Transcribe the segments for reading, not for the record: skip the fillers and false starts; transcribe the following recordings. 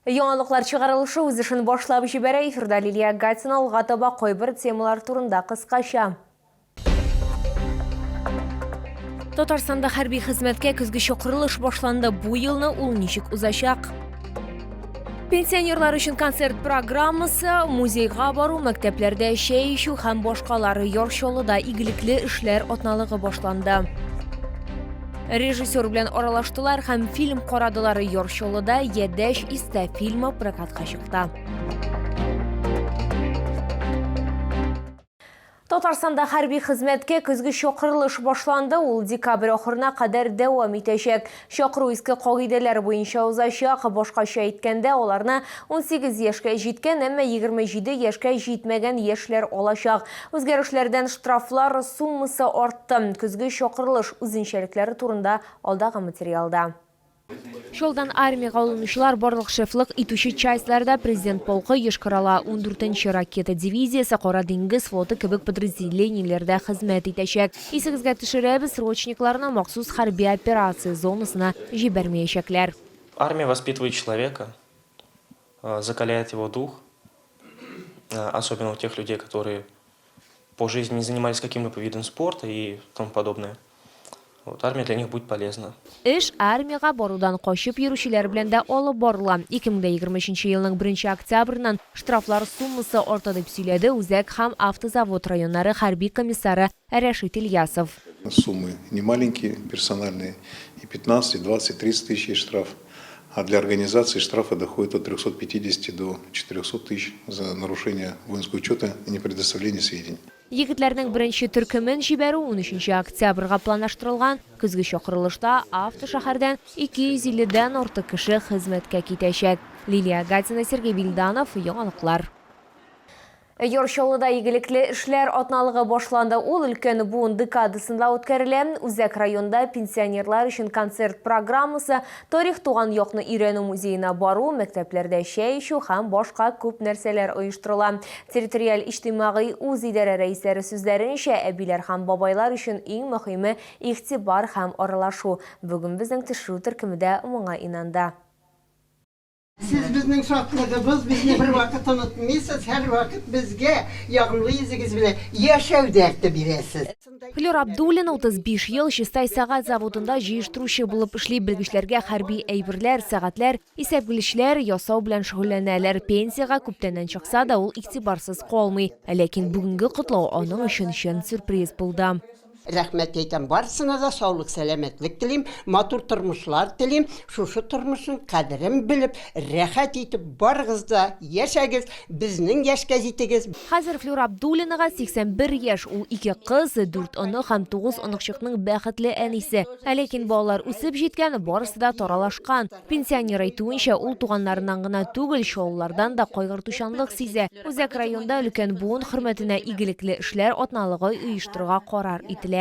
Яңалыклар чыгарылышы үз эшен башлап җибәрә. Эфирда Лилия Гатина алга таба кайбер темалар турында кыскача. Татарстанда хәрби хезмәткә көзге чакырылыш башланды. Бу елны ул ничек узачак? Пенсионерлар өчен концерт программасы, музейга бару, мәктәпләрдә чәй ичү һәм башкалары Ярчалыда игелекле эшләр атналыгы башланды. Режиссер белән аралаштылар һәм фильм карадылар. Ярчалыда «Едәш истә» фильмы прокатка чыкты. Татарстанда хәрби хезмәткә көзге чакырылыш башланды. Ул декабрь ахырына кадәр дәвам итәчәк. Чакыру иске кагыйдәләр буенча узачак. Башкача әйткәндә, аларны 18 яшькә җиткән, әмма 27 яшькә җитмәгән яшьләр алачак. Үзгәрешләрдән штрафлар суммасы артты. Көзге чакырылыш үзенчәлекләре турында алдагы материалда. Шолдан армияга алынучылар барлык шефлык итүче частьларда президент полкы Йошкар-Ола 14-нче ракета дивизиясе, Кара диңгез флоты кебек подразделениеләрдә хезмәт итәчәк. Исегезгә төшерәбез, срочникларны махсус хәрби операция зонасына җибәрмәячәкләр. Армия воспитывает человека, закаляет его дух, особенно у тех людей, которые по жизни не занимались каким-либо видом спорта и тому подобное. Вот, армия для них будет полезна. Эш армияга барудан качып йөрүчеләр белән дә алып барыла. 2023 елның 1 октябрьннан штрафлар суммасы арты дип сөйләде Үзәк һәм автозавод районнары хәрби комиссары Рәшит Ильясов. Суммы не маленькие, персональные, и 15, и 20, 30 тысяч штраф. А для организации штрафы доходят от 350 до 400 тысяч за нарушение воинского учета и непредоставление сведений. Егетләрнең беренче төркемен җибәрү 13 октябрьгә планлаштырылган. Көзге чакырылышта автошәһәрдән 250-дән артык кеше хезмәткә китәчәк. Лилия Гатина, Сергей Вильданов, Яңалыклар. Ярчалыда игелекле эшләр атналыгы башланды. Ул өлкән буын декадасында үткәрелә. Үзәк районда пенсионерлар өчен концерт программасы, тарих туган якны өйрәнү музеена бару, мәктәпләрдә чәй ичү һәм башка күп нәрсәләр оештырыла. Территориаль иҗтимагый үз идарә рәисләре сүзләренчә, әбиләр һәм бабайлар өчен иң мөһиме игътибар һәм аралашу. Бүген безнең төшерү төркемендә моңа инанда. Siz bizning şartlarımız, bizni bir vakit unutmayısınız, her vakit bizge yağınlı yüzünüz bile yaşav derdi biresiz. Флёр Абдуллина 35 ел Чистай сәгать заводында җыештыручы булып эшли, белгечләргә хәрби әйберләр, сәгатьләр, исәплешләр ясау белән шөгыльләнәләр. Пенсияга күптәннән чыкса да, ул игътибарсыз калмый. Ләкин бүгенге котлау аның өчен чын сюрприз булды. Рәхмәт әйтәм, барысына да саулык, сәламәтлек телим, матур тормышлар телим, шушы тормышның кадерен белеп, рәхәт итеп барыгыз да яшәгез, безнең яшькә җитегез. Хәзер Флёр Абдуллинага 81 яшь, ул 2 кыз, 4 аны һәм 9 оныкчыкның бәхетле әнисе. Ләкин балалар үсеп җиткән, барысы да таралашкан. Пенсионер әйтүенчә, ул туганнарыннан гына түгел, шаулардан да кайгыртучанлык сизә. Үзәк районда өлкән буын хөрмәтенә игелекле эшләр атналыгы оештырырга карар ителә.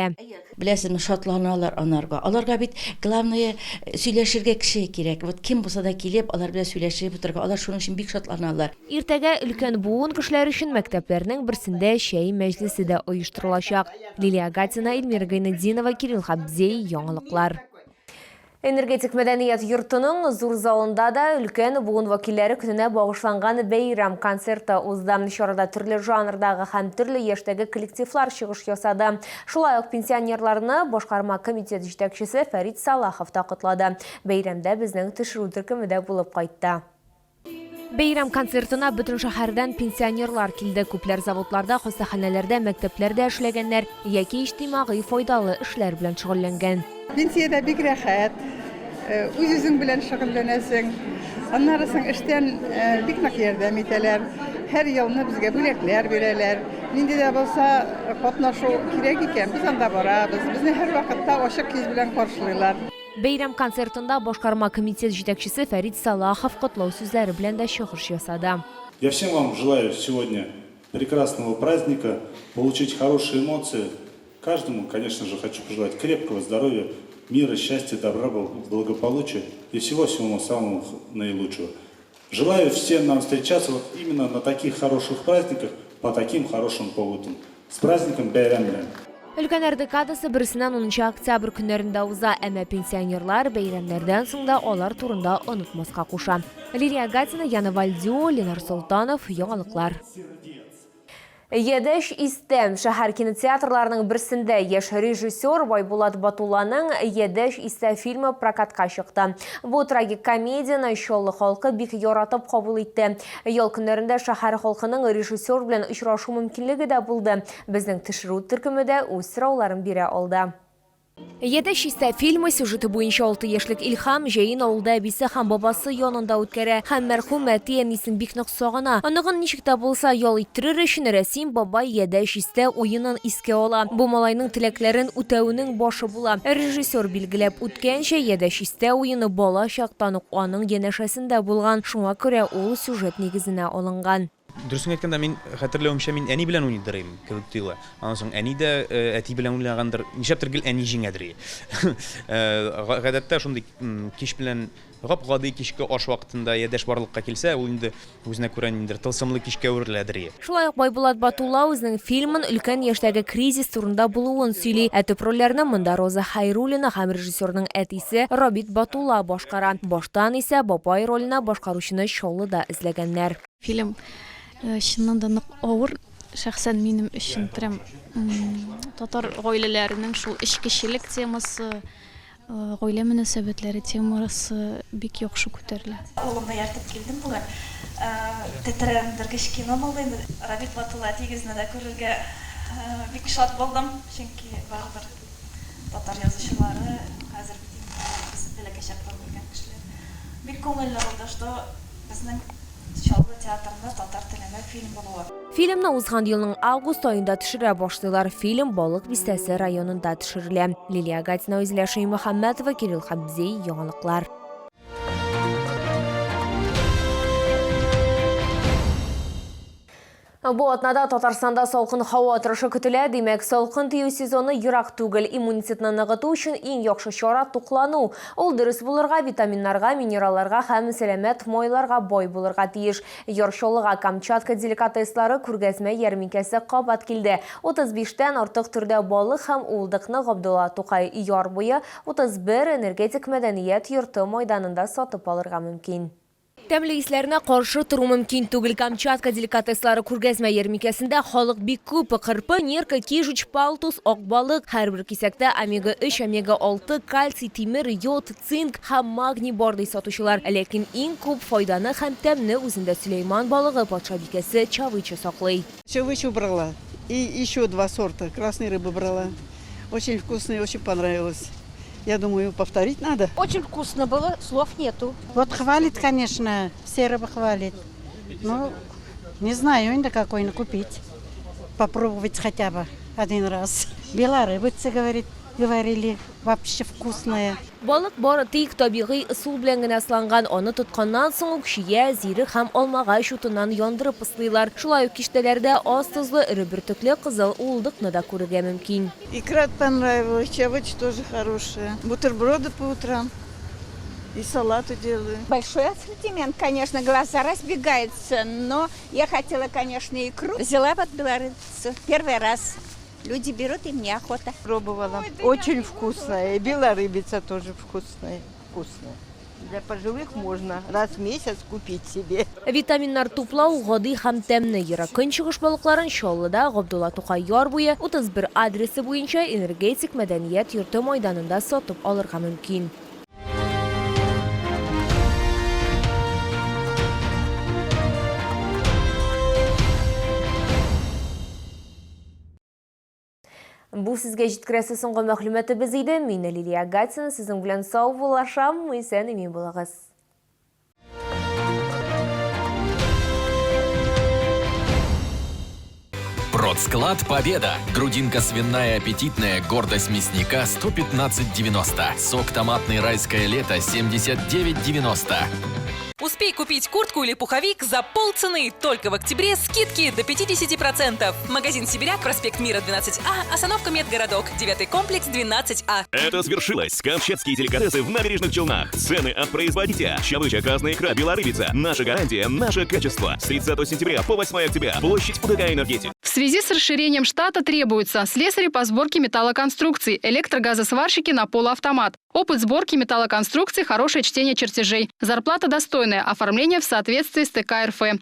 Беләсезме, шатланалар анарга. Аларга бит главное сөйләшергә кеше кирәк. Вот кем булса да килеп, алар белән сөйләшеп утырга, алар шуның өчен бик шатланалар. Иртәгә өлкән буын кешеләр өчен мәктәпләрнең берсендә чәй мәҗлесе дә оештырылачак. Лилия Гатина, Эльмира Гайнетдинова, Кирилл Хабзей, Яңалыклар. Энергетик мәдәният йортының зур залында да өлкән буын вәкилләре көненә багышланган бәйрәм концерты узды. Чарада төрле жанрдагы һәм төрле яшьтәге коллективлар чыгыш ясады. Шулай ук пенсионерларны башкарма комитет җитәкчесе Фәрит Салахов та котлады. Бәйрәмдә безнең төшерү төркемендә булып кайтты. Бәйрәм концертына бөтен шәһәрдән пенсионерлар килде. Күпләр заводларда, хастаханәләрдә, мәктәпләрдә эшләгәннәр яки иҗтимагый файдалы эшләр белән шөгыльләнгән. Пенсияда бик рәхәт, үз-үзең белән шөгыльләнәсең. Аннары соң эштән бик нык ярдәм итәләр. Һәр елны безгә бүләкләр бирәләр. Нинди дә булса катнашу кирәк икән, без анда барабыз. Безне һәр вакытта ачык йөз белән каршылыйлар. Бәйрәм концертында башкарма комитет җитәкчесе Фәрит Салахов котлау сүзләре белән дә чыгыш ясады. Я всем вам желаю сегодня прекрасного праздника, получить хорошие эмоции. Каждому, конечно же, хочу пожелать крепкого здоровья, мира, счастья, добра, благополучия и всего-всего самого наилучшего. Желаю всем нам встречаться вот именно на таких хороших праздниках, по таким хорошим поводам. С праздником Бәйрәм! Өлкәннәр декадасы 1-10 октябрь көннәрендә уза, әмма пенсионерлар бәйрәмнәрдән соң да алар турында онытмаска куша. Лилия Гатина, Яна Вальдио, Ленар Солтанов, яңалыклар. Едеш истем шәһәр кинотеатрларының берсендә яшь режиссер Байбулат Батулланың Едеш истә фильмы прокатка чыкты. Бу трагикомедияны Чаллы халкы бик яратып кабул итте. Ел көннәрендә шәһәр халкының режиссер белән очрашу мөмкинлеге дә булды. Безнең төшерү төркеме дә үз сорауларын бирә алды. Едеш истә фильмы сюжеты буенча 6 яшьлек Илхам җәен авылда әбисе һәм бабасы янында үткәрә һәм мәрхүм әти әнисен бик нык сагына. Аныгын ничек тә булса ял иттерер өчен Рәсим бабай Едеш истә уенын искә ала. Бу малайның теләкләрен үтәүнең башы була. Режиссер билгеләп үткәнчә Едеш истә уены бала чактан ук аның янәшәсендә булган. Шуңа күрә ул сюжет нигезенә алынган. Дөресен әйткәндә, мин хәтерләвемчә мин әни белән уйныйдыр идем кебек тоела. Аннан соң әни дә әти белән уйнагандыр. Нишләптер гел әни җиңәдер. Гадәттә шундый кич белән гап-гади кичке аш вакытында Едеш барлыкка килсә, ул инде үзенә күрә ниндер тылсымлы кичкә үреләдер. Шулай ук Байбулат Батулла үзенең фильмын өлкән яшьтәге кризис турында булуын сөйли. Төп рольләрне монда Роза Хайруллина һәм режиссерның әтисе Рабит Батулла башкара. Баштан исә бабай роленә башкаручыны Чаллыда эзләгәннәр. Фильм чыннан да нык авыр, шәхсән минем өчен прям татар гаиләләренең шул эчкечелек темасы, гаилә мөнәсәбәтләре темасы бик яхшы күтәрелә. Улымны яртып килдем бүген. Тетрәндергеч кино булды. Рабит Батулла тигезне дә күрергә бик шат булдым, чөнки барыбер татар язучылары хәзер без беләкәчәк булган кешеләр. Бик күңелле булды, что безнең Чаллы театрында татар телендә фильм булуы. Фильмны узган елның август айында төшерә башлыйлар. Фильм Балык бистәсе районында төшерелә. Лилия Гатина, Үзилә Шәймөхәммәтова, Кирилл Хабзей, яңалыклар. Бу атнада Татарстанда салкын һава торышы көтелә. Димәк, салкын тию сезоны ерак түгел. Иммунитетны ныгыту өчен иң яхшы чара туклану. Ул дөрес булырга, витаминнарга, минералларга һәм сәламәт майларга бай булырга тиеш. Яршалыга Камчатка деликатеслары күргәзмә ярминкәсе кабат килде. 35тән артык төрдә балык һәм улдыкны Габдулла Тукай яр буе 31 энергетик мәдәният йорты мәйданында сатып алырга мөмкин. Тәмле исләренә каршы тору мөмкин түгел. Камчатка деликатеслары күргәзмә ярминкәсендә халык бик күп. Кырпы, нерка, кижуч, палтус, ак балык. Һәрбер кисәктә омега-3, омега-6, кальций, тимер, йод, цинк һәм магний бар ди сатучылар. Ләкин иң күп файданы һәм тәмне үзендә Сөләйман балыгы патша бикәсе Чавыча саклый. Чавычу брала и еще 2 сорта красной рыбы брала. Очень вкусные, очень понравилось. Я думаю, повторить надо. Очень вкусно было, слов нету. Вот хвалит, конечно, все рыбы хвалит. Ну, не знаю, иногда какой купить. Попробовать хотя бы один раз. Белорыбица, говорили, вообще вкусная. Балык бары тик табигый ысул белән генә сланган. Аны тотканнан соң ук шия, зире һәм алмага шутыннан яндырып ыслыйлар. Шулай ук киштәләрдә аз тозлы, ире бөртекле кызыл улдыкны да күрергә мөмкин. Икра понравилась, чавыч тоже хорошая. Бутерброды по утрам и салаты делаю. Большой ассортимент, конечно, глаза разбегаются, но я хотела, конечно, икру. Взяла вот белорыбицу первый раз. Люди берут, и мне охота. Пробовала. Очень вкусная. И белорыбица тоже вкусная. Для пожилых можно раз в месяц купить себе. Витаминнар туплау гади һәм тәмне ерак көнчыгыш балыкларын Чаллыда Габдулла Тукай яр буе 31 адресы буенча энергетик мәдәният йорты мәйданында сатып алырга мөмкин. Бу сезгә җиткерәсе соңгы мәгълүматыбыз иде. Мин Лилия Гатина, сезнең белән сау булашам, исән имин булыгыз. Продсклад «Победа». Грудинка свиная аппетитная, гордость мясника 115,90. Сок томатный «Райское лето» 79,90. Успей купить куртку или пуховик за полцены. Только в октябре скидки до 50%. Магазин «Сибиряк», проспект Мира, 12А, остановка Медгородок, 9-й комплекс, 12А. Это свершилось. Камчатские деликатесы в Набережных Челнах. Цены от производителя. Чавыча, красная икра, белорыбица. Наша гарантия, наше качество. С 30 сентября по 8 октября. Площадь УДК «Энергетик». В связи с расширением штата требуются слесари по сборке металлоконструкций, электрогазосварщики на полуавтомат. Опыт сборки металлоконструкций, хорошее чтение чертежей. Зарплата достойная, оформление в соответствии с ТК РФ.